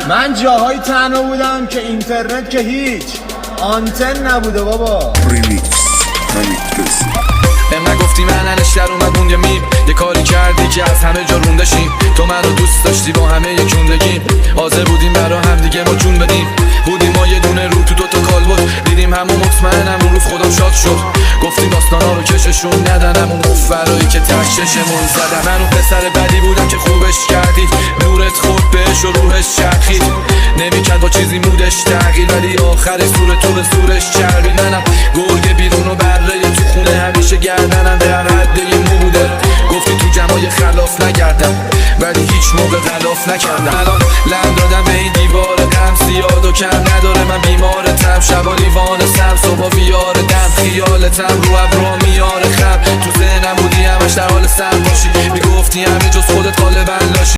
من جاهای تنها بودم که اینترنت که هیچ آنتن نبوده بابا. ریمیکس حمیدرضا. به من گفتی من انشتر اومد موندیم یه کاری کردی که از همه جا روندشیم. تو منو دوست داشتی با همه یکوندگیم، حاضر بودیم برا هم دیگه ما جون بدیم. بودیم ما یه دونه رو تو دوتا کال بود، دیدیم همون مطمئنم اون روز خودم شاد شد. گفتیم داستانا رو کششون ندنم، اون فرایی که ته چشمون زدم. من اون پسر بدی بودم که خوبش کردی، نورت خورد بهش و روحش چرخید. نمیکرد با چیزی مودش تغییر، ولی آخر سور تو به سورش چربی. منم گرگ بیرون و بره تو خونه، همیشه گردنم به هر حد یه مو بوده. گفتی تو جمعای خلاف نگردم، ولی هیچ موقع غلاف نکردم. الان لم دادم به این دیوار غم، زیاد و کم نداره من بیمارتم. شبا لیوان سر صبح ویار دم، خیالتم رو ابرا میاره خم. تو ذهنم بودی همش در حال سر باشی، میگفتی همه جز خودت غالبا لاشی.